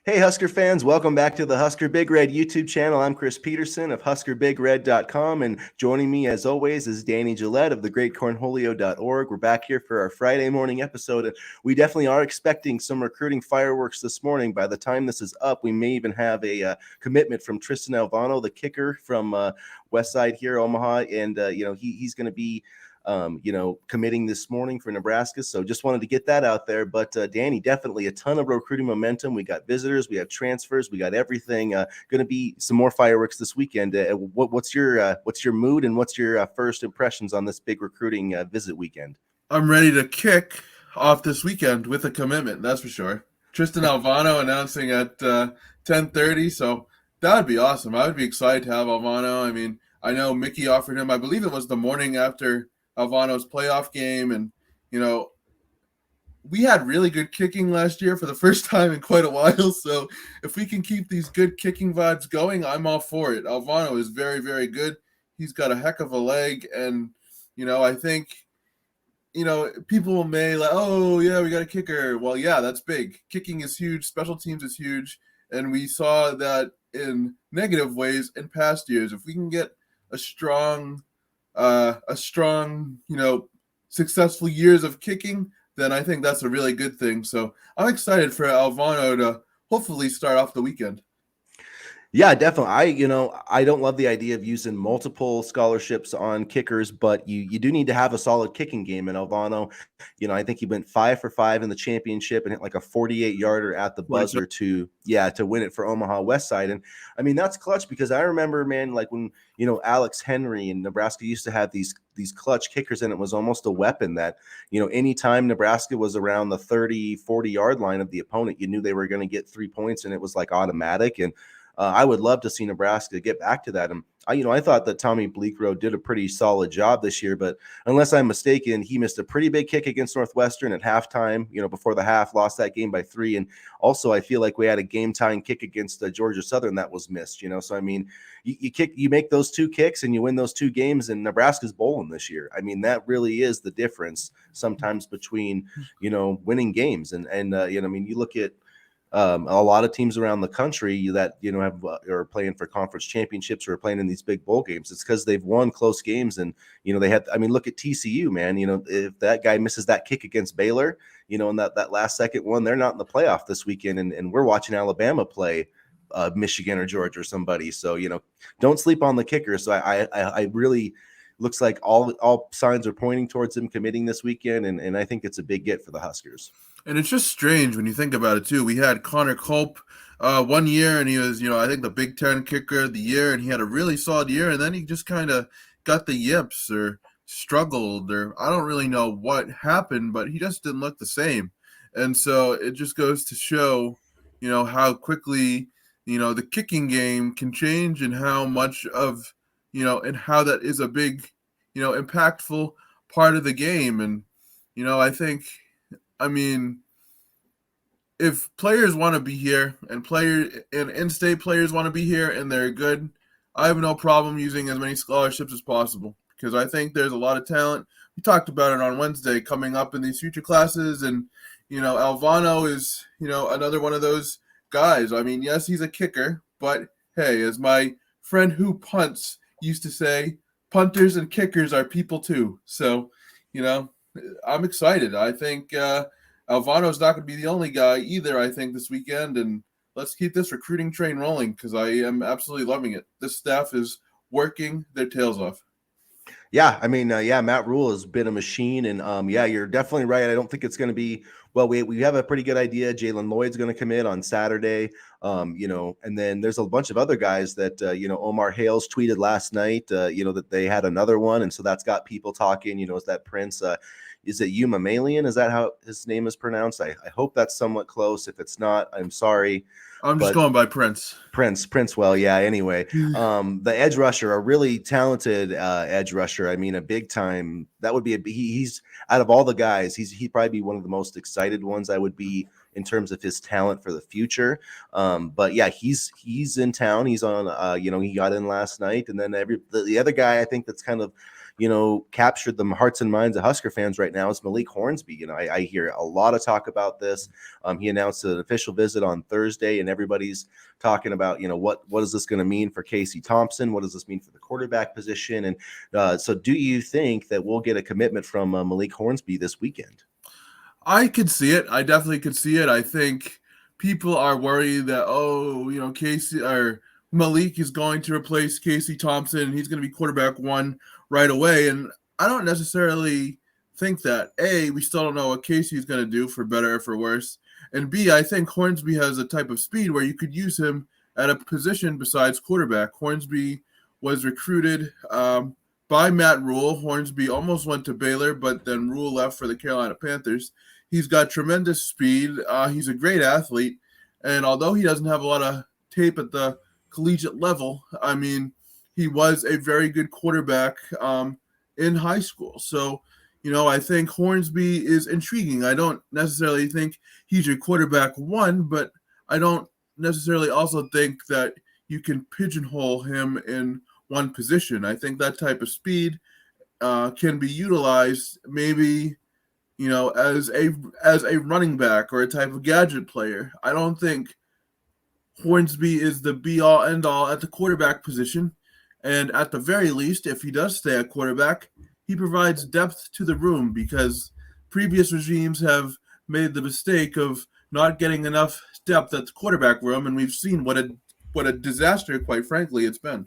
Hey, Husker fans, welcome back to the Husker Big Red YouTube channel. I'm Chris Peterson of HuskerBigRed.com, and joining me, as always, is Danny Gillette of thegreatcornholio.org. We're back here for our Friday morning episode, and we definitely are expecting some recruiting fireworks this morning. By the time this is up, we may even have a commitment from Tristan Alvano, the kicker from West Side here, Omaha, and he's going to be committing this morning for Nebraska. So just wanted to get that out there. But Danny, definitely a ton of recruiting momentum. We got visitors, we have transfers, we got everything. Going to be some more fireworks this weekend. What's your mood and what's your first impressions on this big recruiting visit weekend? I'm ready to kick off this weekend with a commitment, that's for sure. Tristan Alvano announcing at 10:30, so that would be awesome. I would be excited to have Alvano. I mean, I know Mickey offered him, I believe it was the morning after Alvano's playoff game, and, we had really good kicking last year for the first time in quite a while, so if we can keep these good kicking vibes going, I'm all for it. Alvano is very, very good. He's got a heck of a leg, and, I think people may like, oh, yeah, we got a kicker. Well, yeah, that's big. Kicking is huge. Special teams is huge. And we saw that in negative ways in past years. If we can get a strong, successful years of kicking, then I think that's a really good thing. So I'm excited for Alvano to hopefully start off the weekend. Yeah, definitely. I don't love the idea of using multiple scholarships on kickers, but you do need to have a solid kicking game. And Alvano, I think he went 5 for 5 in the championship and hit like a 48-yarder at the buzzer to win it for Omaha West Side. And I mean, that's clutch because I remember, man, like when, Alex Henry in Nebraska used to have these clutch kickers, and it was almost a weapon that, anytime Nebraska was around the 30, 40-yard line of the opponent, you knew they were going to get 3 points, and it was like automatic. And I would love to see Nebraska get back to that. And I thought that Tommy Bleekrode did a pretty solid job this year, but unless I'm mistaken, he missed a pretty big kick against Northwestern at halftime, before the half, lost that game by 3. And also I feel like we had a game-tying kick against Georgia Southern that was missed, So, I mean, you make those 2 kicks and you win those 2 games, and Nebraska's bowling this year. I mean, that really is the difference sometimes between, winning games. And I mean, you look at, a lot of teams around the country that have are playing for conference championships or are playing in these big bowl games. It's because they've won close games, and they had. I mean, look at TCU, man. If that guy misses that kick against Baylor, in that last second one, they're not in the playoff this weekend, and we're watching Alabama play Michigan or Georgia or somebody. So don't sleep on the kicker. So I really looks like all signs are pointing towards him committing this weekend, and I think it's a big get for the Huskers. And it's just strange when you think about it, too. We had Connor Culp 1 year, and he was, I think the Big Ten kicker of the year, and he had a really solid year, and then he just kind of got the yips or struggled, or I don't really know what happened, but he just didn't look the same. And so it just goes to show, how quickly, the kicking game can change and how much of, and how that is a big, impactful part of the game. And, I mean, if players want to be here and in-state players want to be here and they're good, I have no problem using as many scholarships as possible because I think there's a lot of talent. We talked about it on Wednesday coming up in these future classes, and, Alvano is, another one of those guys. I mean, yes, he's a kicker, but hey, as my friend who punts used to say, punters and kickers are people too. So, I'm excited. I think Alvano's not going to be the only guy either, I think, this weekend. And let's keep this recruiting train rolling because I am absolutely loving it. This staff is working their tails off. Yeah, I mean, Matt Rule has been a machine, and you're definitely right. I don't think it's going to be well. We have a pretty good idea. Jalen Lloyd's going to commit on Saturday, and then there's a bunch of other guys that Omar Hales tweeted last night, that they had another one, and so that's got people talking. Is that Prince? Is it Yuma Malian? Is that how his name is pronounced? I hope that's somewhat close. If it's not, I'm sorry. I'm just going by Prince. Well, yeah. Anyway, the edge rusher, a really talented edge rusher. I mean, a big time. That would be he's out of all the guys, he'd probably be one of the most excited ones I would be in terms of his talent for the future. But yeah, he's in town. He's on. He got in last night, and then the other guy I think that's kind of captured the hearts and minds of Husker fans right now is Malik Hornsby. I hear a lot of talk about this. He announced an official visit on Thursday, and everybody's talking about, what is this going to mean for Casey Thompson? What does this mean for the quarterback position? And so do you think that we'll get a commitment from Malik Hornsby this weekend? I could see it. I definitely could see it. I think people are worried that, Casey or Malik is going to replace Casey Thompson and he's going to be quarterback one right away. And I don't necessarily think that. A, we still don't know what Casey is going to do, for better or for worse. And B, I think Hornsby has a type of speed where you could use him at a position besides quarterback. Hornsby was recruited by Matt Rule. Hornsby almost went to Baylor, but then Rule left for the Carolina Panthers. He's got tremendous speed. He's a great athlete. And although he doesn't have a lot of tape at the collegiate level, I mean, he was a very good quarterback in high school. So, I think Hornsby is intriguing. I don't necessarily think he's your quarterback one, but I don't necessarily also think that you can pigeonhole him in one position. I think that type of speed can be utilized maybe, as a running back or a type of gadget player. I don't think Hornsby is the be-all, end-all at the quarterback position. And at the very least, if he does stay at quarterback, he provides depth to the room, because previous regimes have made the mistake of not getting enough depth at the quarterback room, and we've seen what a disaster, quite frankly, it's been.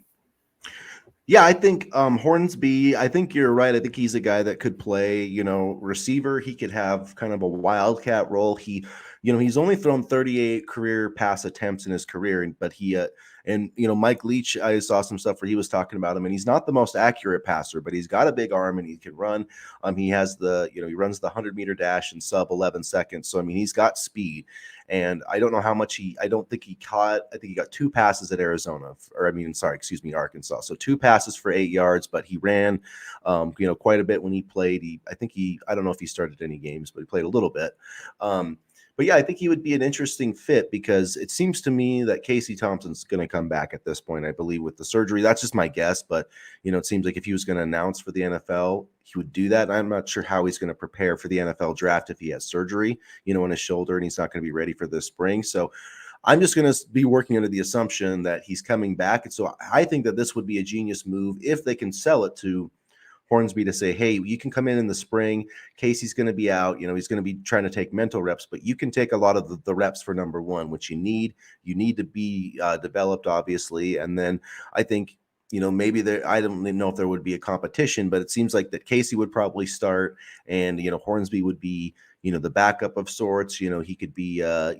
Yeah, I think Hornsby, I think you're right. I think he's a guy that could play, receiver. He could have kind of a wildcat role. He's only thrown 38 career pass attempts in his career, but Mike Leach, I saw some stuff where he was talking about him, and he's not the most accurate passer, but he's got a big arm and he can run. He has he runs the 100-meter dash in sub 11 seconds. So, he's got speed. And I don't know how much I think he got 2 passes at Arizona, Arkansas. So 2 passes for 8 yards, but he ran, quite a bit when he played. I don't know if he started any games, but he played a little bit. But yeah, I think he would be an interesting fit, because it seems to me that Casey Thompson's going to come back at this point, I believe, with the surgery. That's just my guess. But, it seems like if he was going to announce for the NFL, he would do that. I'm not sure how he's going to prepare for the NFL draft if he has surgery, on his shoulder, and he's not going to be ready for this spring. So I'm just going to be working under the assumption that he's coming back. And so I think that this would be a genius move if they can sell it to Hornsby to say, hey, you can come in the spring. Casey's going to be out. He's going to be trying to take mental reps, but you can take a lot of the reps for number one, which you need. You need to be developed, obviously. And then I think, maybe I don't know if there would be a competition, but it seems like that Casey would probably start, and, Hornsby would be, the backup of sorts. He could be, a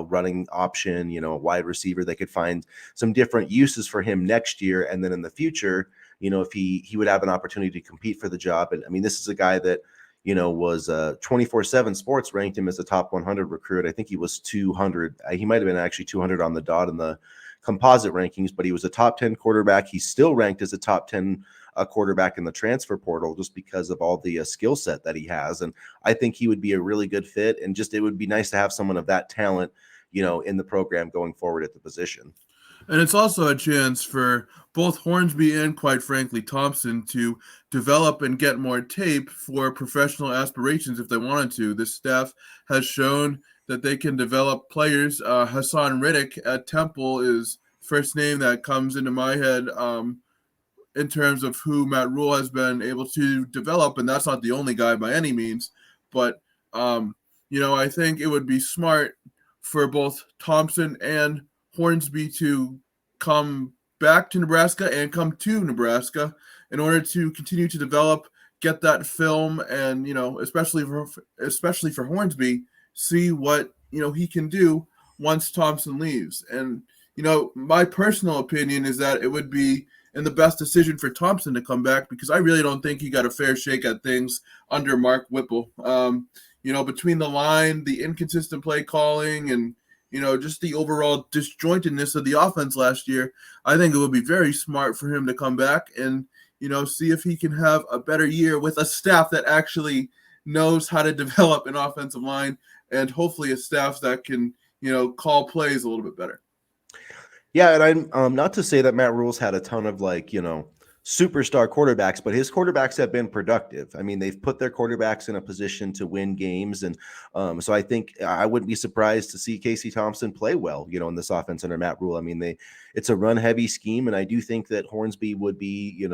running option, a wide receiver. They could find some different uses for him next year. And then in the future, if he would have an opportunity to compete for the job. And this is a guy that, was 24/7 Sports ranked him as a top 100 recruit. I think he was 200. He might have been actually 200 on the dot in the composite rankings, but he was a top 10 quarterback. He's still ranked as a top 10 quarterback in the transfer portal, just because of all the skill set that he has. And I think he would be a really good fit. And it would be nice to have someone of that talent, in the program going forward at the position. And it's also a chance for both Hornsby and, quite frankly, Thompson to develop and get more tape for professional aspirations if they wanted to. This staff has shown that they can develop players. Hassan Riddick at Temple is first name that comes into my head in terms of who Matt Rule has been able to develop, and that's not the only guy by any means. But, I think it would be smart for both Thompson and Hornsby to come back to Nebraska and come to Nebraska in order to continue to develop, get that film, and especially for Hornsby, see what he can do once Thompson leaves. And my personal opinion is that it would be in the best decision for Thompson to come back, because I really don't think he got a fair shake at things under Mark Whipple. Between the line, the inconsistent play calling, and just the overall disjointedness of the offense last year, I think it would be very smart for him to come back and, see if he can have a better year with a staff that actually knows how to develop an offensive line, and hopefully a staff that can, call plays a little bit better. Yeah, and I'm not to say that Matt Rule's had a ton of superstar quarterbacks, but his quarterbacks have been productive. I mean, they've put their quarterbacks in a position to win games. And so I think I wouldn't be surprised to see Casey Thompson play well, in this offense under Matt Rule. I mean, it's a run heavy scheme. And I do think that Hornsby would be,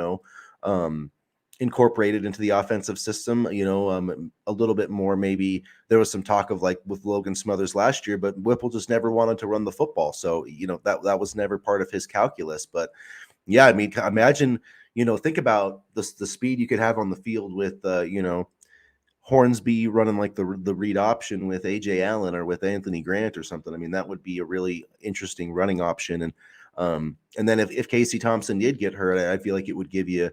incorporated into the offensive system, a little bit more. Maybe there was some talk of like with Logan Smothers last year, but Whipple just never wanted to run the football. So, that was never part of his calculus. But yeah, I mean, imagine, think about the speed you could have on the field with, Hornsby running like the read option with AJ Allen or with Anthony Grant or something. I mean, that would be a really interesting running option. And then if Casey Thompson did get hurt, I feel like it would give you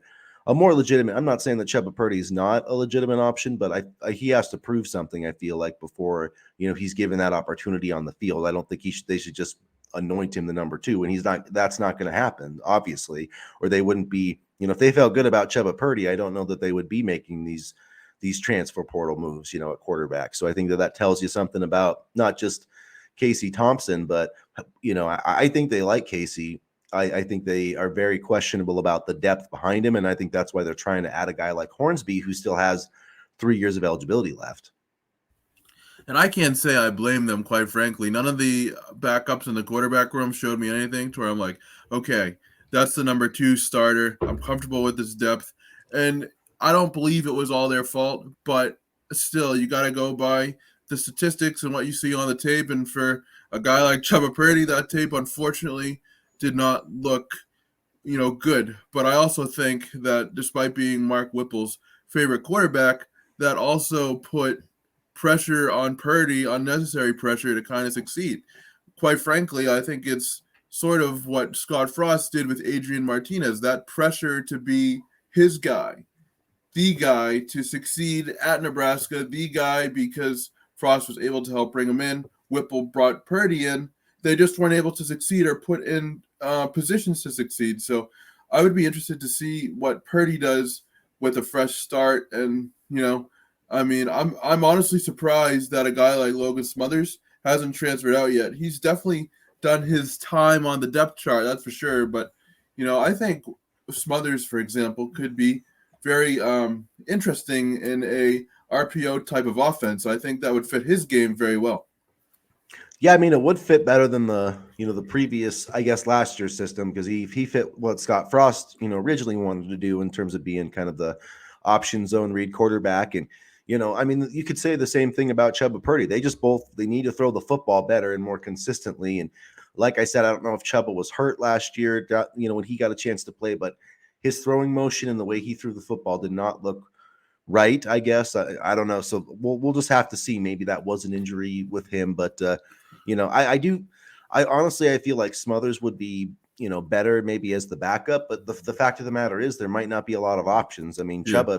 a more legitimate. I'm not saying that Chuba Purdy is not a legitimate option, but he has to prove something. I feel like before he's given that opportunity on the field. I don't think they should just anoint him the number 2, and he's not. That's not going to happen, obviously, or they wouldn't be. If they felt good about Chuba Purdy, I don't know that they would be making these transfer portal moves, at quarterback. So I think that tells you something about not just Casey Thompson, but I think they like Casey. I think they are very questionable about the depth behind him, and I think that's why they're trying to add a guy like Hornsby, who still has 3 years of eligibility left. And I can't say I blame them, quite frankly. None of the backups in the quarterback room showed me anything to where I'm like, okay, that's the number 2 starter. I'm comfortable with this depth. And I don't believe it was all their fault, but still, you got to go by the statistics and what you see on the tape. And for a guy like Chuba Purdy, that tape, unfortunately, did not look, good. But I also think that despite being Mark Whipple's favorite quarterback, that also put pressure on Purdy, unnecessary pressure to kind of succeed. Quite frankly, I think it's sort of what Scott Frost did with Adrian Martinez, that pressure to be his guy, the guy to succeed at Nebraska, the guy because Frost was able to help bring him in. Whipple brought Purdy in. They just weren't able to succeed or put in positions to succeed. So I would be interested to see what Purdy does with a fresh start. And, I mean, I'm honestly surprised that a guy like Logan Smothers hasn't transferred out yet. He's definitely done his time on the depth chart, that's for sure. But, I think Smothers, for example, could be very interesting in a RPO type of offense. I think that would fit his game very well. Yeah, I mean, it would fit better than the previous, I guess, last year's system, because he fit what Scott Frost, originally wanted to do in terms of being kind of the option zone read quarterback. And, I mean, you could say the same thing about Chuba Purdy. They need to throw the football better and more consistently. And like I said, I don't know if Chuba was hurt last year, when he got a chance to play, but his throwing motion and the way he threw the football did not look right, I guess. I don't know. So we'll just have to see. Maybe that was an injury with him, but I honestly, I feel like Smothers would be, better maybe as the backup, but the fact of the matter is there might not be a lot of options. I mean, Chuba,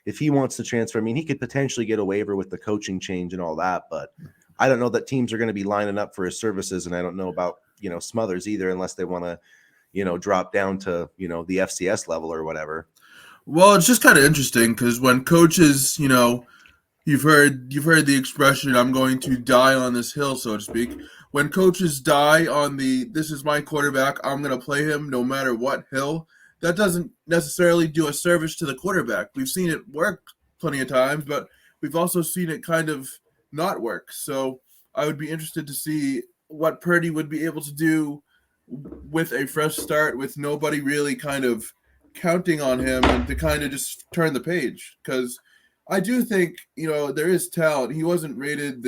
if he wants to transfer, I mean, he could potentially get a waiver with the coaching change and all that, but I don't know that teams are going to be lining up for his services. And I don't know about, Smothers either, unless they want to, drop down to, the FCS level or whatever. Well, it's just kind of interesting because when coaches, you've heard the expression, I'm going to die on this hill, so to speak. When coaches die on this is my quarterback, I'm going to play him no matter what hill, that doesn't necessarily do a service to the quarterback. We've seen it work plenty of times, but we've also seen it kind of not work. So I would be interested to see what Purdy would be able to do with a fresh start, with nobody really kind of counting on him, and to kind of just turn the page. Because I do think, there is talent. He wasn't rated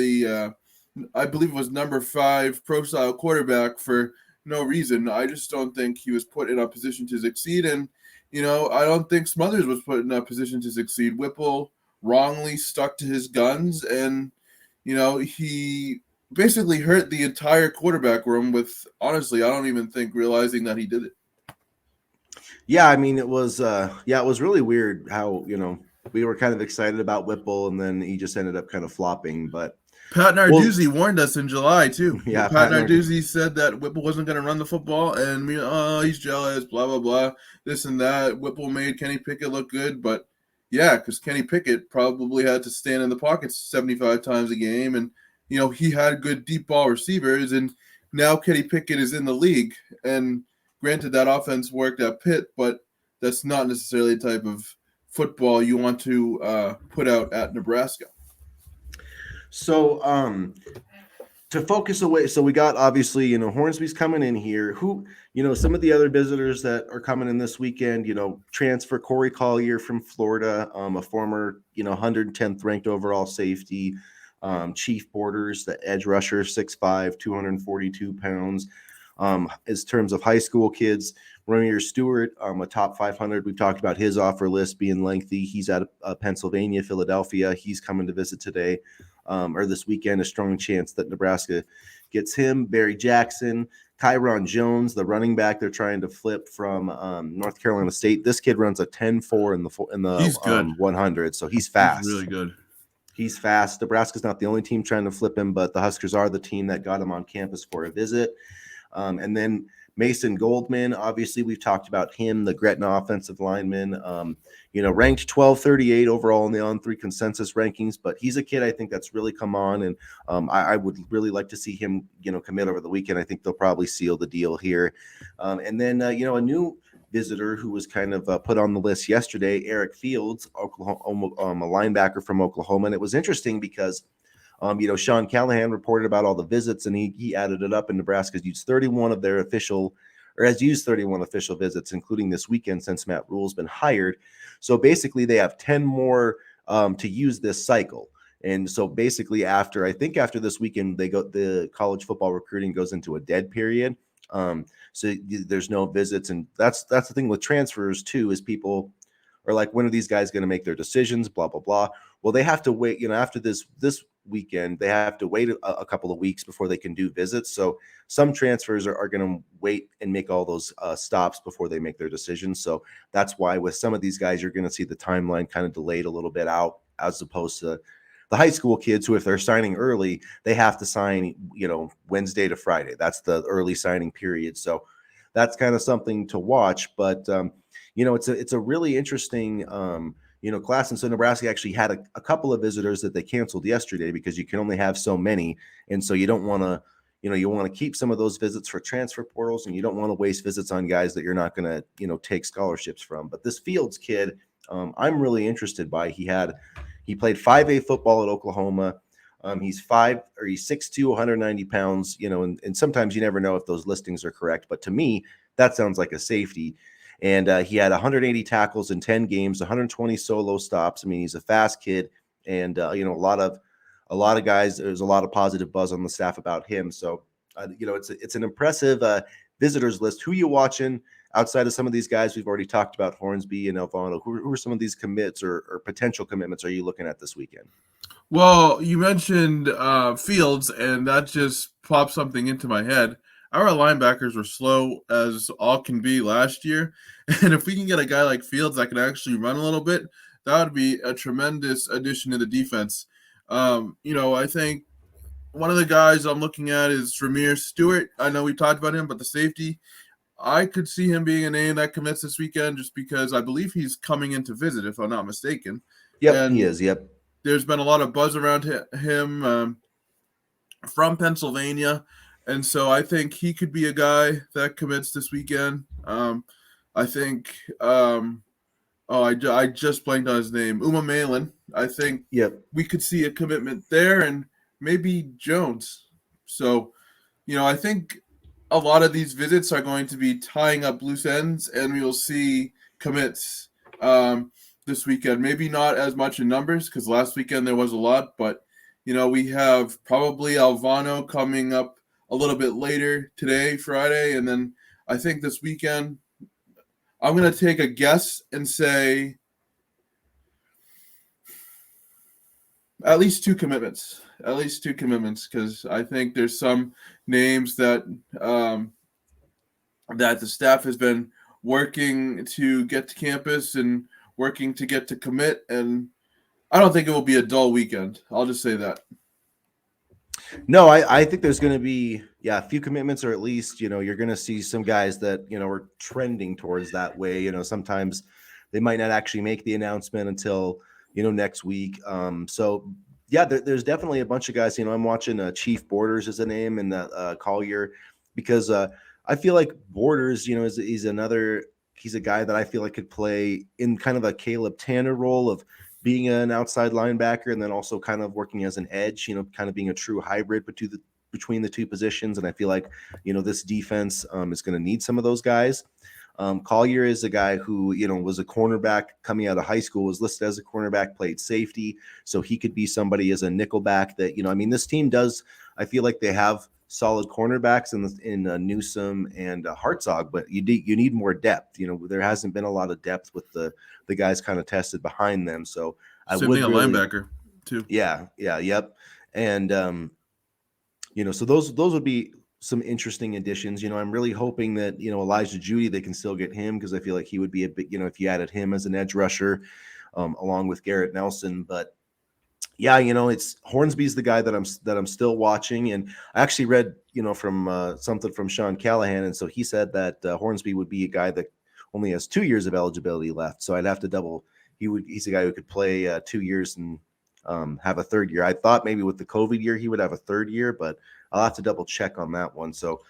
I believe it was number 5 pro-style quarterback for no reason. I just don't think he was put in a position to succeed. And, I don't think Smothers was put in a position to succeed. Whipple wrongly stuck to his guns, and, he basically hurt the entire quarterback room with, honestly, I don't even think realizing that he did it. Yeah, I mean, it was really weird how, we were kind of excited about Whipple, and then he just ended up kind of flopping. But Pat Narduzzi warned us in July, too. Yeah, Pat Narduzzi said that Whipple wasn't going to run the football, and he's jealous, blah, blah, blah, this and that. Whipple made Kenny Pickett look good, but yeah, because Kenny Pickett probably had to stand in the pocket 75 times a game, and, he had good deep ball receivers, and now Kenny Pickett is in the league, and granted that offense worked at Pitt, but that's not necessarily the type of football you want to put out at Nebraska. So, to focus away, so we got obviously, Hornsby's coming in here. Who, some of the other visitors that are coming in this weekend, transfer Corey Collier from Florida, a former, 110th ranked overall safety. Chief Borders, the edge rusher, 6'5", 242 pounds. As terms of high school kids, Ramir Stewart, a top 500. We've talked about his offer list being lengthy. He's out of Pennsylvania, Philadelphia. He's coming to visit today. Or this weekend, a strong chance that Nebraska gets him. Barry Jackson, Kyron Jones, the running back they're trying to flip from North Carolina State. This kid runs a 10.4 in the He's good. 100, so he's fast. He's really good. He's fast. Nebraska's not the only team trying to flip him, but the Huskers are the team that got him on campus for a visit. And then Mason Goldman, obviously we've talked about him, the Gretna offensive lineman, ranked 1238 overall in the On3 consensus rankings, but he's a kid I think that's really come on, and I would really like to see him, commit over the weekend. I think they'll probably seal the deal here. And then, a new visitor who was kind of put on the list yesterday, Eric Fields, Oklahoma, a linebacker from Oklahoma. And it was interesting because Sean Callahan reported about all the visits, and he added it up, and Nebraska's used 31 of their has used 31 official visits, including this weekend since Matt Rule's been hired. So basically they have 10 more to use this cycle. And so basically after this weekend, the college football recruiting goes into a dead period. So there's no visits. And that's the thing with transfers too, is people are like, when are these guys going to make their decisions? Blah, blah, blah. Well, they have to wait, after this weekend, they have to wait a couple of weeks before they can do visits. So some transfers are going to wait and make all those stops before they make their decisions. So that's why with some of these guys, you're going to see the timeline kind of delayed a little bit out, as opposed to the high school kids who, if they're signing early, they have to sign, Wednesday to Friday. That's the early signing period. So that's kind of something to watch. But, it's a really interesting, class. And so Nebraska actually had a couple of visitors that they canceled yesterday because you can only have so many. And so you don't want to, you want to keep some of those visits for transfer portals, and you don't want to waste visits on guys that you're not going to, take scholarships from. But this Fields kid, I'm really interested by. He played 5A football at Oklahoma. He's 6'2", 190 pounds, and sometimes you never know if those listings are correct. But to me, that sounds like a safety. And he had 180 tackles in 10 games, 120 solo stops. I mean, he's a fast kid, and a lot of guys. There's a lot of positive buzz on the staff about him. So, it's an impressive visitors list. Who you watching outside of some of these guys we've already talked about, Hornsby and Alvano? Who are some of these commits or potential commitments are you looking at this weekend? Well, you mentioned Fields, and that just popped something into my head. Our linebackers were slow as all can be last year. And if we can get a guy like Fields that can actually run a little bit, that would be a tremendous addition to the defense. I think one of the guys I'm looking at is Ramir Stewart. I know we talked about him, but the safety, I could see him being a name that commits this weekend just because I believe he's coming in to visit, if I'm not mistaken. Yep, he is. Yep. There's been a lot of buzz around him from Pennsylvania. And so I think he could be a guy that commits this weekend. I think, I just blanked on his name, Uma Malin. I think we could see a commitment there, and maybe Jones. So, I think a lot of these visits are going to be tying up loose ends, and we will see commits this weekend. Maybe not as much in numbers, because last weekend there was a lot, but, we have probably Alvano coming up a little bit later today, Friday, and then I think this weekend I'm going to take a guess and say at least two commitments, because I think there's some names that that the staff has been working to get to campus and working to get to commit, and I don't think it will be a dull weekend. I'll just say that. No, I think there's going to be, a few commitments, or at least, you're going to see some guys that, are trending towards that way. Sometimes they might not actually make the announcement until, next week. There's definitely a bunch of guys, I'm watching Chief Borders is a name, and Collier, because I feel like Borders, is another he's a guy that I feel like could play in kind of a Caleb Tanner role of being an outside linebacker and then also kind of working as an edge, kind of being a true hybrid between the two positions. And I feel like, this defense is going to need some of those guys. Collier is a guy who, was a cornerback coming out of high school, was listed as a cornerback, played safety. So he could be somebody as a nickelback that, this team does, I feel like they have solid cornerbacks in Newsome and Hartzog, but you need more depth. There hasn't been a lot of depth with the guys kind of tested behind them. So Same thing, a linebacker too. Yeah. Yep. And, so those would be some interesting additions. I'm really hoping that, Elijah Judy, they can still get him because I feel like he would be a big, if you added him as an edge rusher along with Garrett Nelson. But yeah, it's Hornsby's the guy that I'm still watching. And I actually read, from something from Sean Callahan. And so he said that Hornsby would be a guy that only has 2 years of eligibility left. So I'd have to he's a guy who could play 2 years and have a third year. I thought maybe with the COVID year, he would have a third year, but I'll have to double check on that one. So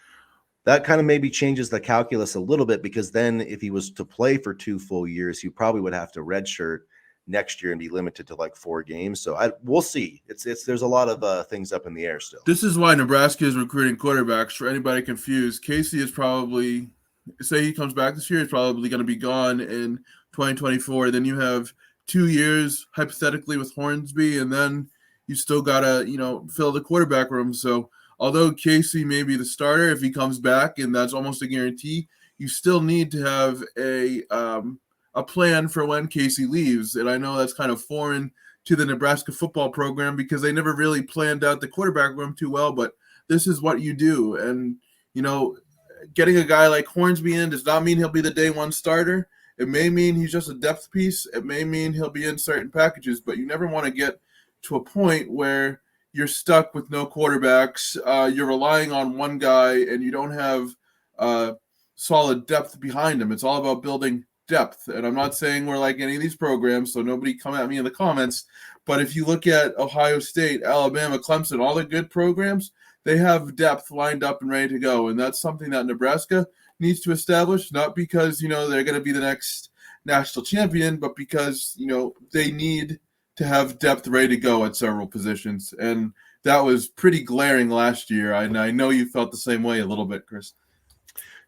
that kind of maybe changes the calculus a little bit, because then if he was to play for 2 full years, you probably would have to redshirt next year and be limited to like 4 games. So we'll see. There's a lot of things up in the air still. This is why Nebraska is recruiting quarterbacks. For anybody confused, Casey is probably, say he comes back this year, he's probably going to be gone in 2024. Then you have 2 years hypothetically with Hornsby, and then you still gotta fill the quarterback room. So although Casey may be the starter if he comes back, and that's almost a guarantee, you still need to have a plan for when Casey leaves. And I know that's kind of foreign to the Nebraska football program because they never really planned out the quarterback room too well, but this is what you do. And, getting a guy like Hornsby in does not mean he'll be the day one starter. It may mean he's just a depth piece. It may mean he'll be in certain packages, but you never want to get to a point where you're stuck with no quarterbacks. You're relying on one guy and you don't have solid depth behind him. It's all about building depth. And I'm not saying we're like any of these programs, so nobody come at me in the comments. But if you look at Ohio State, Alabama, Clemson, all the good programs, they have depth lined up and ready to go. And that's something that Nebraska needs to establish, not because, they're going to be the next national champion, but because, they need to have depth ready to go at several positions. And that was pretty glaring last year. And I know you felt the same way a little bit, Chris.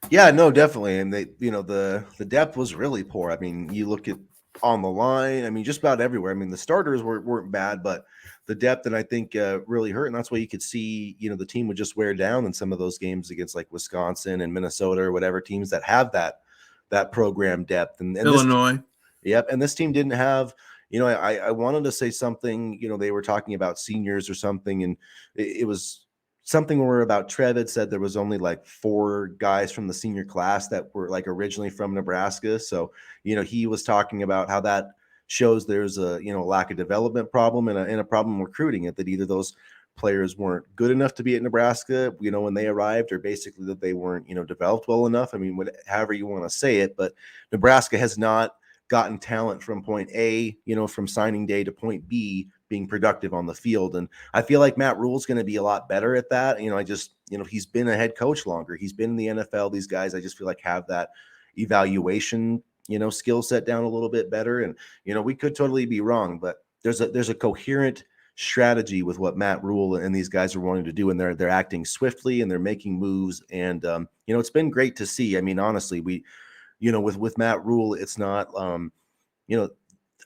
Yeah, no, definitely. And the depth was really poor. I mean, you look at on the line, I mean, just about everywhere. I mean, the starters weren't bad, but the depth, and I think really hurt. And that's why you could see, the team would just wear down in some of those games against like Wisconsin and Minnesota or whatever teams that have that program depth. And Illinois. Yep. And this team didn't have, I wanted to say something, they were talking about seniors or something, and it was something where about Trev had said there was only like 4 guys from the senior class that were like originally from Nebraska. So, he was talking about how that shows there's a, lack of development problem and a problem recruiting it, that either those players weren't good enough to be at Nebraska, when they arrived, or basically that they weren't, developed well enough. I mean, however you want to say it, but Nebraska has not gotten talent from point A, from signing day to point B, being productive on the field. And I feel like Matt Rule's going to be a lot better at that. He's been a head coach longer. He's been in the NFL. These guys, I just feel like, have that evaluation, skill set down a little bit better. And, we could totally be wrong, but there's a coherent strategy with what Matt Rule and these guys are wanting to do. And they're acting swiftly and they're making moves. And, it's been great to see. I mean, honestly, with Matt Rule, it's not,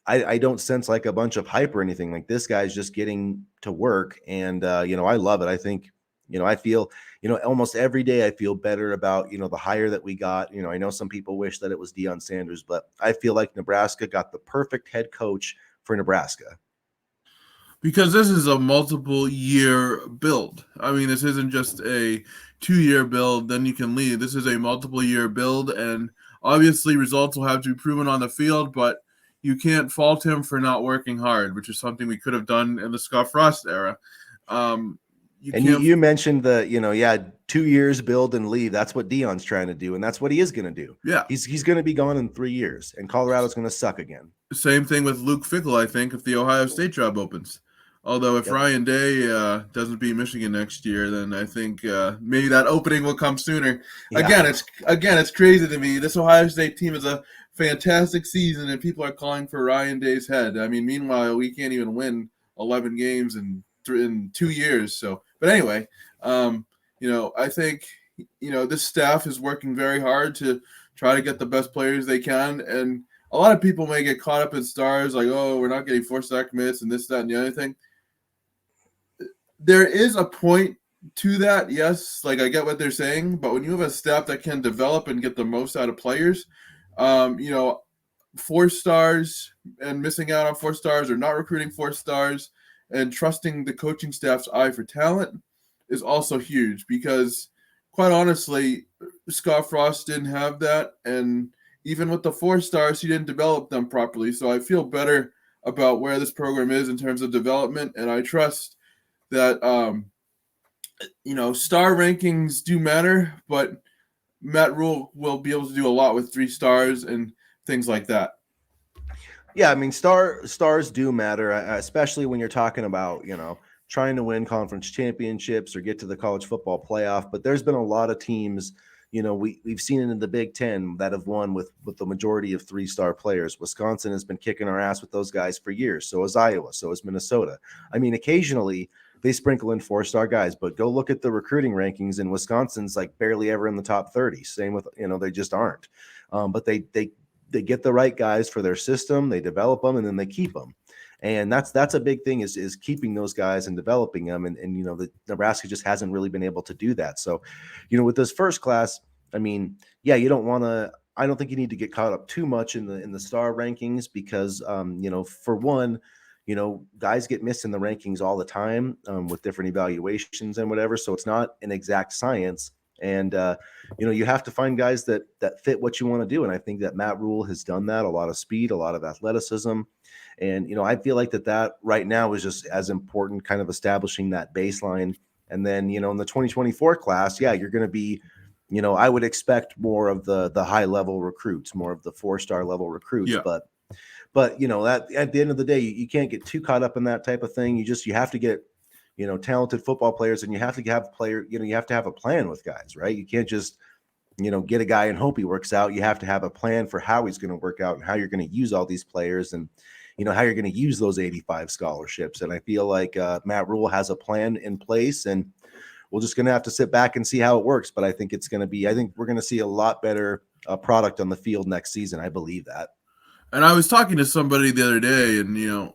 I don't sense like a bunch of hype or anything. Like, this guy's just getting to work, and I love it. I think, I feel, almost every day I feel better about, the hire that we got. I know some people wish that it was Deion Sanders, but I feel like Nebraska got the perfect head coach for Nebraska. Because this is a multiple year build. I mean, this isn't just a 2-year build, then you can leave. This is a multiple year build, and obviously results will have to be proven on the field, but you can't fault him for not working hard, which is something we could have done in the Scott Frost era. You mentioned 2 years build and leave. That's what Deion's trying to do, and that's what he is going to do. Yeah, he's going to be gone in 3 years, and Colorado's going to suck again. Same thing with Luke Fickell, I think, if the Ohio State job opens. Although if Yep. Ryan Day doesn't beat Michigan next year, then I think maybe that opening will come sooner. Yeah. Again, it's crazy to me. This Ohio State team is a fantastic season, and people are calling for Ryan Day's head. I mean, meanwhile, we can't even win 11 games in 2 years. So, but anyway, um, I think this staff is working very hard to try to get the best players they can, and a lot of people may get caught up in stars like, oh, we're not getting 4-star commits and this, that, and the other thing. There is a point to that, yes. Like I get what they're saying, but when you have a staff that can develop and get the most out of players, 4 stars and missing out on 4 stars or not recruiting 4 stars and trusting the coaching staff's eye for talent is also huge because, quite honestly, Scott Frost didn't have that, and even with the 4 stars, he didn't develop them properly. So I feel better about where this program is in terms of development, and I trust that star rankings do matter, but Matt Rule will be able to do a lot with 3 stars and things like that. Yeah, I mean, stars do matter, especially when you're talking about trying to win conference championships or get to the college football playoff. But there's been a lot of teams, we've seen it in the Big Ten that have won with the majority of 3-star players. Wisconsin has been kicking our ass with those guys for years. So is Iowa. So is Minnesota. I mean, occasionally they sprinkle in 4-star guys, but go look at the recruiting rankings, and Wisconsin's like barely ever in the top 30. Same with they just aren't. But they get the right guys for their system, they develop them, and then they keep them. And that's a big thing is keeping those guys and developing them. And the Nebraska just hasn't really been able to do that. So, with this first class, I mean, yeah, you don't want to. I don't think you need to get caught up too much in the star rankings because, for one, guys get missed in the rankings all the time with different evaluations and whatever. So it's not an exact science. And you have to find guys that fit what you want to do. And I think that Matt Rule has done that. A lot of speed, a lot of athleticism. And I feel like that right now is just as important, kind of establishing that baseline. And then in the 2024 class, yeah, you're going to be, I would expect more of the high level recruits, more of the 4-star level recruits. Yeah. But that at the end of the day, you can't get too caught up in that type of thing. You have to get talented football players, and you have to have you have to have a plan with guys, right? You can't just, get a guy and hope he works out. You have to have a plan for how he's going to work out and how you're going to use all these players and, how you're going to use those 85 scholarships. And I feel like Matt Rule has a plan in place, and we're just going to have to sit back and see how it works. But I think we're going to see a lot better product on the field next season. I believe that. And I was talking to somebody the other day, and,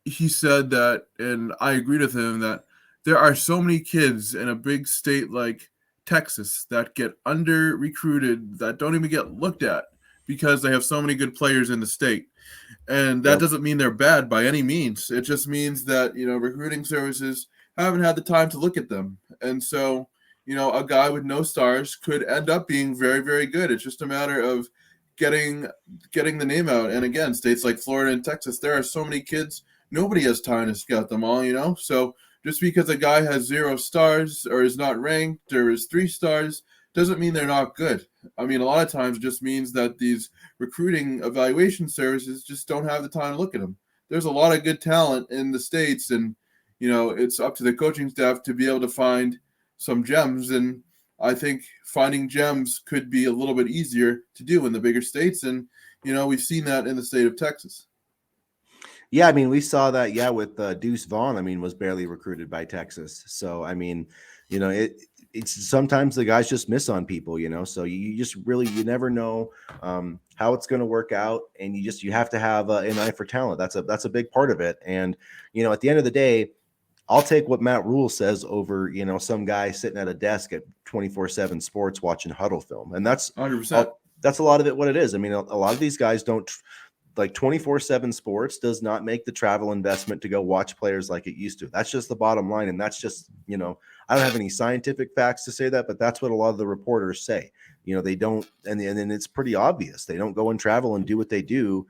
he said that, and I agreed with him, that there are so many kids in a big state like Texas that get under recruited, that don't even get looked at because they have so many good players in the state. And that doesn't mean they're bad by any means. It just means that, recruiting services haven't had the time to look at them. And so, a guy with no stars could end up being very, very good. It's just a matter of getting the name out. And again, states like Florida and Texas, there are so many kids. Nobody has time to scout them all, So just because a guy has 0 stars or is not ranked or is 3 stars doesn't mean they're not good. I mean, a lot of times it just means that these recruiting evaluation services just don't have the time to look at them. There's a lot of good talent in the States, and, it's up to the coaching staff to be able to find some gems. And I think finding gems could be a little bit easier to do in the bigger states. And, we've seen that in the state of Texas. Yeah, I mean, we saw that, with Deuce Vaughn, I mean, was barely recruited by Texas. So, I mean, it's sometimes the guys just miss on people, so you just really, you never know how it's going to work out. And you have to have an eye for talent. That's a big part of it. And, at the end of the day, I'll take what Matt Rule says over, some guy sitting at a desk at 24/7 Sports watching huddle film. And that's 100%. That's a lot of it. What it is. I mean, a lot of these guys don't. Like 24/7 Sports does not make the travel investment to go watch players like it used to. That's just the bottom line. And that's just, I don't have any scientific facts to say that, but that's what a lot of the reporters say. They don't, and it's pretty obvious. They don't go and travel and do what they do,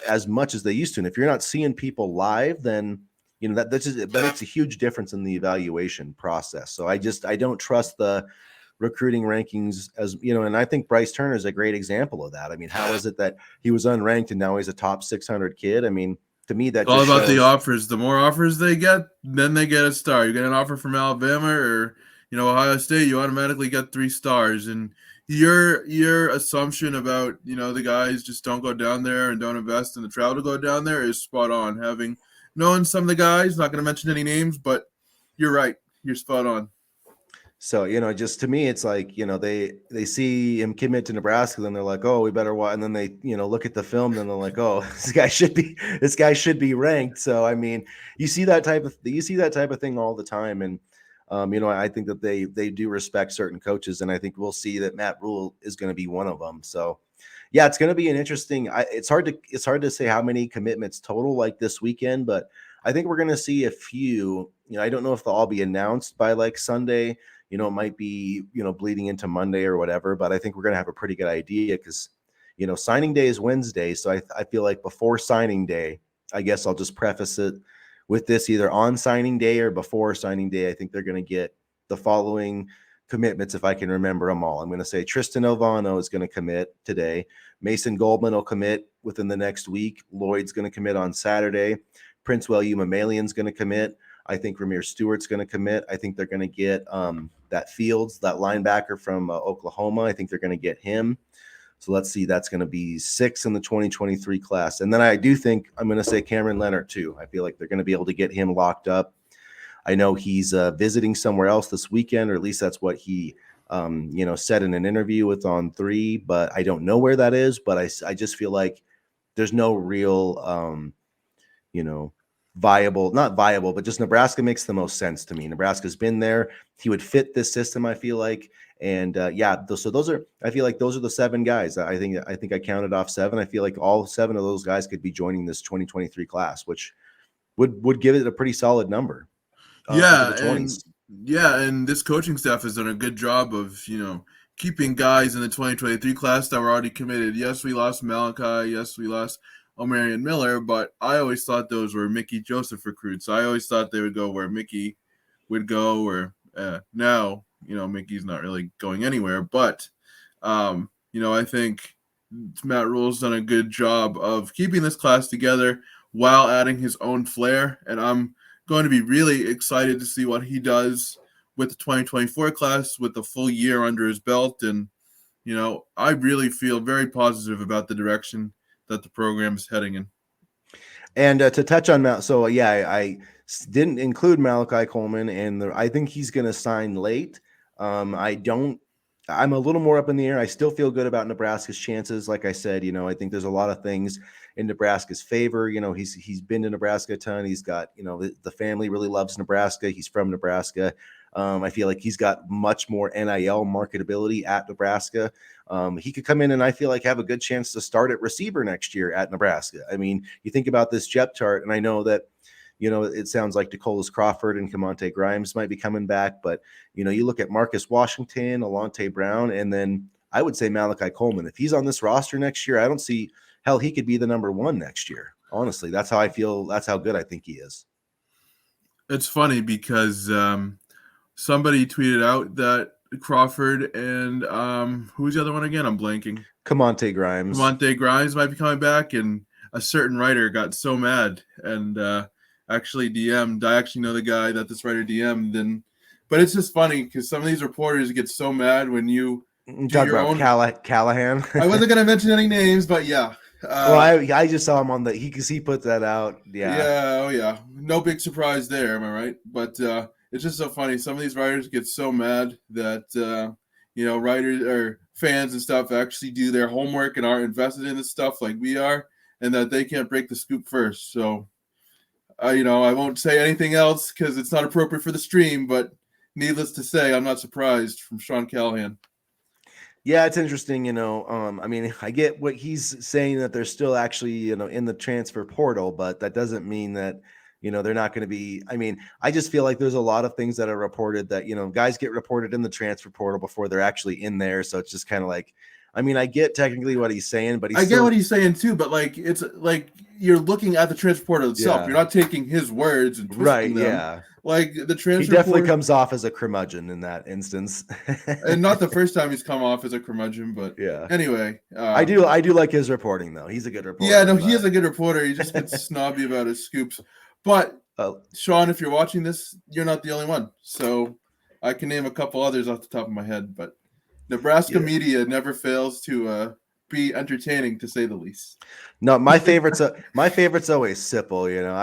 as much as they used to. And if you're not seeing people live, then, that makes a huge difference in the evaluation process. So I don't trust the recruiting rankings as and I think Bryce Turner is a great example of that. I mean, how is it that he was unranked and now he's a top 600 kid? I mean, to me, that It's all just about the shows. offers. The more offers they get, then they get a star. You get an offer from Alabama or Ohio State, you automatically get 3 stars. And your assumption about the guys just don't go down there and don't invest in the travel to go down there is spot on. Having known some of the guys, not going to mention any names, but you're right. You're spot on. So, just to me, it's like, they see him commit to Nebraska, then they're like, oh, we better watch. And then they, look at the film, then they're like, oh, this guy should be ranked. So, I mean, you see that type of thing all the time. And, I think that they do respect certain coaches. And I think we'll see that Matt Rule is going to be one of them. So, yeah, it's going to be an interesting, it's hard to say how many commitments total like this weekend, but I think we're going to see a few. I don't know if they'll all be announced by like Sunday. It might be, bleeding into Monday or whatever, but I think we're going to have a pretty good idea because, signing day is Wednesday. So I feel like before signing day, I guess I'll just preface it with this: either on signing day or before signing day, I think they're going to get the following commitments, if I can remember them all. I'm going to say Tristan Alvano is going to commit today. Mason Goldman will commit within the next week. Lloyd's going to commit on Saturday. Prince William Amalian's going to commit. I think Ramir Stewart's going to commit. I think they're going to get that Fields, that linebacker from Oklahoma. I think they're going to get him. So let's see. That's going to be 6 in the 2023 class. And then I do think I'm going to say Cameron Leonard too. I feel like they're going to be able to get him locked up. I know he's visiting somewhere else this weekend, or at least that's what he said in an interview with On3, but I don't know where that is. But I just feel like there's no real not viable, but just Nebraska makes the most sense to me. Nebraska's been there. He would fit this system, I feel like. And so those are, I feel like those are the 7 guys. I think I counted off 7. I feel like all 7 of those guys could be joining this 2023 class, which would give it a pretty solid number. Into the 20s. And this coaching staff has done a good job of, keeping guys in the 2023 class that were already committed. Yes, we lost Malachi. Yes, we lost Omarion Miller, but I always thought those were Mickey Joseph recruits. I always thought they would go where Mickey would go, or now, Mickey's not really going anywhere. But, I think Matt Rule's done a good job of keeping this class together while adding his own flair. And I'm going to be really excited to see what he does with the 2024 class with the full year under his belt. And, I really feel very positive about the direction that the program is heading in. And to touch on Mount, so yeah, I didn't include Malachi Coleman, and I think he's going to sign late. I'm a little more up in the air. I still feel good about Nebraska's chances. Like I said, I think there's a lot of things in Nebraska's favor. He's been to Nebraska a ton. He's got, the family really loves Nebraska. He's from Nebraska. I feel like he's got much more NIL marketability at Nebraska. He could come in and I feel like have a good chance to start at receiver next year at Nebraska. I mean, you think about this depth chart, and I know that, it sounds like DeColas Crawford and Camonte Grimes might be coming back, but, you look at Marcus Washington, Alante Brown, and then I would say Malachi Coleman. If he's on this roster next year, I don't see hell he could be the number 1 next year. Honestly, that's how I feel. That's how good I think he is. It's funny because somebody tweeted out that Crawford and who's the other one again? I'm blanking. Camonte Grimes. Camonte Grimes might be coming back, and a certain writer got so mad and actually DM'd. I actually know the guy that this writer DM'd, but it's just funny because some of these reporters get so mad when you talk about Callahan. I wasn't gonna mention any names, but yeah. Well, I just saw him on he put that out. Yeah. Yeah. Oh yeah. No big surprise there. Am I right? But it's just so funny. Some of these writers get so mad that writers or fans and stuff actually do their homework and are invested in this stuff like we are, and that they can't break the scoop first. So, I won't say anything else because it's not appropriate for the stream. But needless to say, I'm not surprised from Sean Callahan. Yeah, it's interesting. I mean, I get what he's saying, that they're still actually, in the transfer portal, but that doesn't mean that, they're not going to be. I mean, I just feel like there's a lot of things that are reported that, guys get reported in the transfer portal before they're actually in there. So it's just kind of like, I mean, I get technically what he's saying, but I get what he's saying too, but like it's like you're looking at the transfer portal itself. Yeah. You're not taking his words and Right, twisting them. yeah. Like the He transfer definitely portal, comes off as a curmudgeon in that instance. and not the first time he's come off as a curmudgeon, but Yeah. anyway. I do like his reporting though. He's a good reporter. Yeah, no, he is a good reporter. He just gets snobby about his scoops. But Sean, if you're watching this, you're not the only one. So I can name a couple others off the top of my head, but Nebraska media never fails to be entertaining, to say the least. No, my favorite's always Sipple. You know,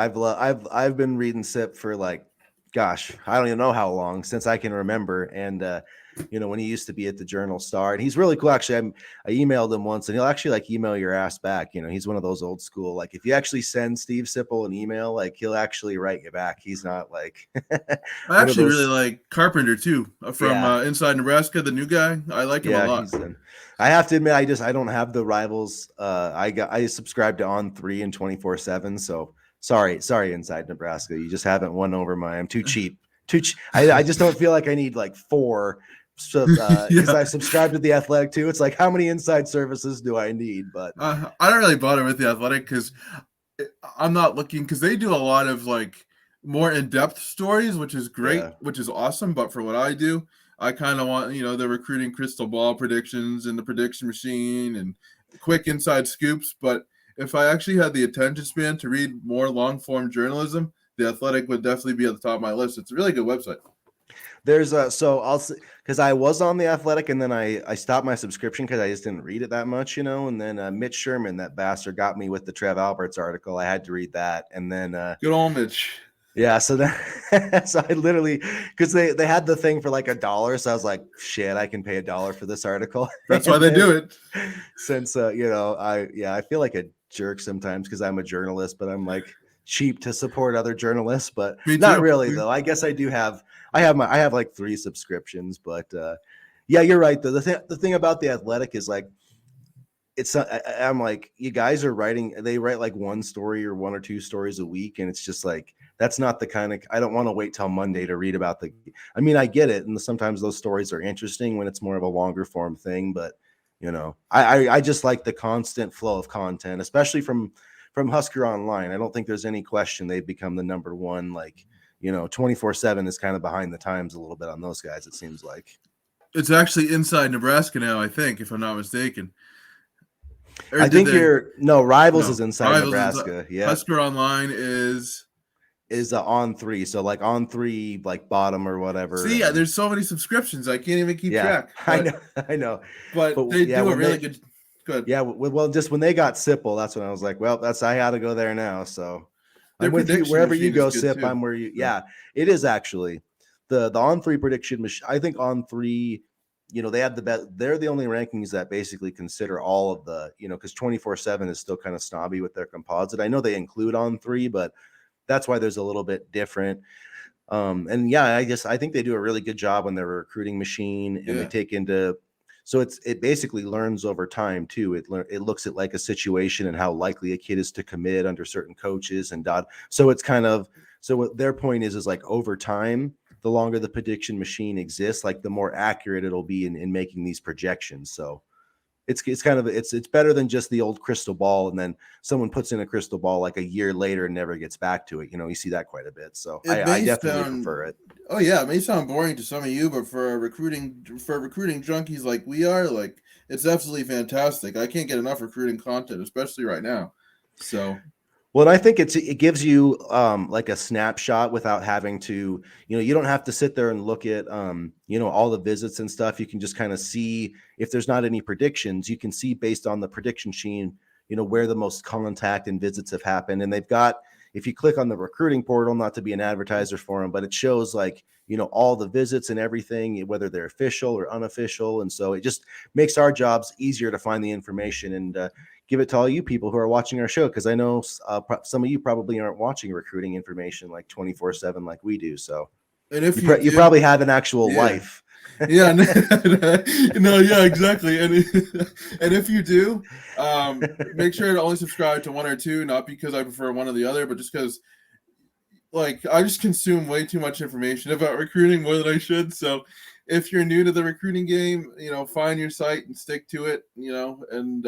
I've been reading Sip for like, gosh, I don't even know how long, since I can remember. And you know, when he used to be at the Journal-Star, and he's really cool. Actually, I emailed him once, and he'll actually like email your ass back. You know, he's one of those old school. Like, if you actually send Steve Sipple an email, like he'll actually write you back. He's not like. I actually really like Carpenter too, from Inside Nebraska, the new guy. I like him a lot. I have to admit, I don't have the Rivals. I subscribe to On3 and 24/7. So sorry, Inside Nebraska. You just haven't won over my. I'm too cheap. I just don't feel like I need like 4. So because I subscribe to The Athletic too. It's like, how many inside services do I need? But I don't really bother with The Athletic because I'm not looking, because they do a lot of like more in-depth stories, which is great, which is awesome. But for what I do, I kind of want, the recruiting crystal ball predictions and the prediction machine and quick inside scoops. But if I actually had the attention span to read more long-form journalism, The Athletic would definitely be at the top of my list. It's a really good website. There's so I'll say, because I was on The Athletic and then I stopped my subscription because I just didn't read it that much, and then Mitch Sherman, that bastard, got me with the Trev Alberts article. I had to read that, and then good old Mitch. Yeah, so then so I literally, because they had the thing for like $1, so I was like, shit, I can pay $1 for this article. That's why they do it. Since I feel like a jerk sometimes because I'm a journalist, but I'm like cheap to support other journalists, but not really though. I guess I have like 3 subscriptions, but yeah, you're right though. The thing about The Athletic is like, I'm like, you guys are they write like 1 story or 1 or 2 stories a week, and it's just like, that's not the kind of, I don't want to wait till Monday to read about I mean, I get it, and sometimes those stories are interesting when it's more of a longer form thing, but I just like the constant flow of content, especially from Husker Online. I don't think there's any question they've become the number one, 24/7 is kind of behind the times a little bit on those guys, it seems like. It's actually Inside Nebraska now, I think, if I'm not mistaken. Rivals is Inside Nebraska. Yeah. Husker Online is On3, so like On3, like bottom or whatever. See, there's so many subscriptions, I can't even keep track. But, I know. But they do a really good. Good. Yeah, well, just when they got Sipple, that's when I was like, well, I had to go there now. So I'm with you wherever you go, Sip. I'm where you. Yeah, it is actually the On3 prediction machine. I think On3, they have the best. They're the only rankings that basically consider all of the, because 24/7 is still kind of snobby with their composite. I know they include On3, but that's why there's a little bit different. And yeah, I think they do a really good job on their recruiting machine, and they take into. So it basically learns over time too. It looks at like a situation and how likely a kid is to commit under certain coaches and . So it's kind of, so what their point is like, over time, the longer the prediction machine exists, like the more accurate it'll be in making these projections. So it's kind of, it's better than just the old crystal ball, and then someone puts in a crystal ball like a year later and never gets back to it. You see that quite a bit. So I definitely prefer it. Oh yeah, it may sound boring to some of you, but for recruiting junkies like we are, like, it's absolutely fantastic. I can't get enough recruiting content, especially right now. So, well, I think it gives you like a snapshot without having to, you don't have to sit there and look at all the visits and stuff. You can just kind of see if there's not any predictions. You can see based on the prediction machine, where the most contact and visits have happened, and they've got. If you click on the recruiting portal, not to be an advertiser for them, but it shows like, all the visits and everything, whether they're official or unofficial. And so it just makes our jobs easier to find the information and give it to all you people who are watching our show. Cause I know some of you probably aren't watching recruiting information like 24/7 like we do. So and if you probably have an actual life. Yeah, no, yeah, exactly. And if you do, make sure to only subscribe to 1 or 2, not because I prefer one or the other, but just because, like, I just consume way too much information about recruiting more than I should. So if you're new to the recruiting game, find your site and stick to it, and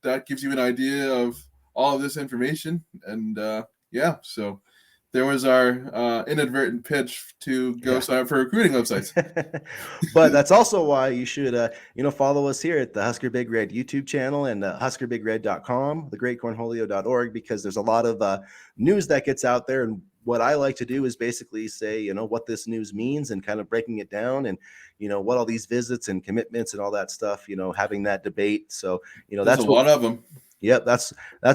that gives you an idea of all of this information. And so there was our inadvertent pitch to go sign up for recruiting websites. But that's also why you should follow us here at the Husker Big Red YouTube channel and huskerbigred.com, thegreatcornholio.org, because there's a lot of news that gets out there. And what I like to do is basically say, what this news means and kind of breaking it down, and what all these visits and commitments and all that stuff, having that debate. So that's a lot of them. Yep, that's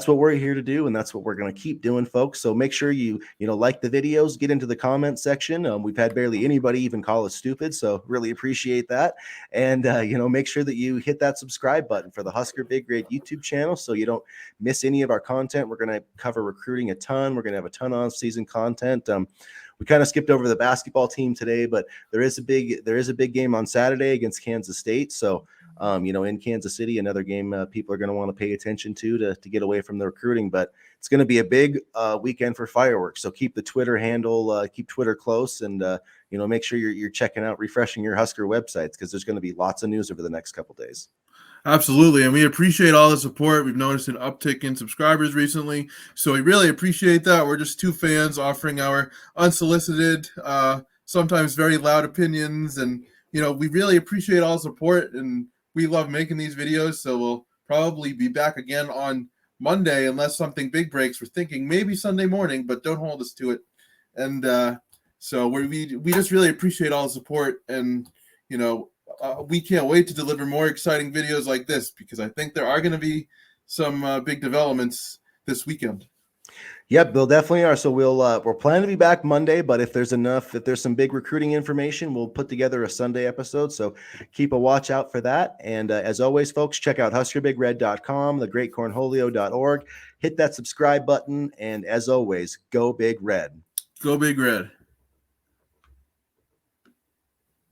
what we're here to do, and that's what we're going to keep doing, folks. So make sure you like the videos, get into the comment section. We've had barely anybody even call us stupid, so really appreciate that. And make sure that you hit that subscribe button for the Husker Big Red YouTube channel so you don't miss any of our content. We're going to cover recruiting a ton. We're going to have a ton of season content. We kind of skipped over the basketball team today, but there is a big game on Saturday against Kansas State. So in Kansas City, another game people are going to want to pay attention to get away from the recruiting. But it's going to be a big weekend for fireworks. So keep the Twitter handle, keep Twitter close, and make sure you're checking out, refreshing your Husker websites, because there's going to be lots of news over the next couple days. Absolutely, and we appreciate all the support. We've noticed an uptick in subscribers recently, so we really appreciate that. We're just two fans offering our unsolicited, sometimes very loud opinions, and we really appreciate all the support, and we love making these videos. So we'll probably be back again on Monday unless something big breaks. We're thinking maybe Sunday morning, but don't hold us to it. And so we just really appreciate all the support, and we can't wait to deliver more exciting videos like this, because I think there are going to be some big developments this weekend. Yep, there definitely are. So we're planning to be back Monday, but if there's some big recruiting information, we'll put together a Sunday episode. So keep a watch out for that. And as always, folks, check out huskerbigred.com, thegreatcornholio.org. Hit that subscribe button, and as always, go Big Red. Go Big Red.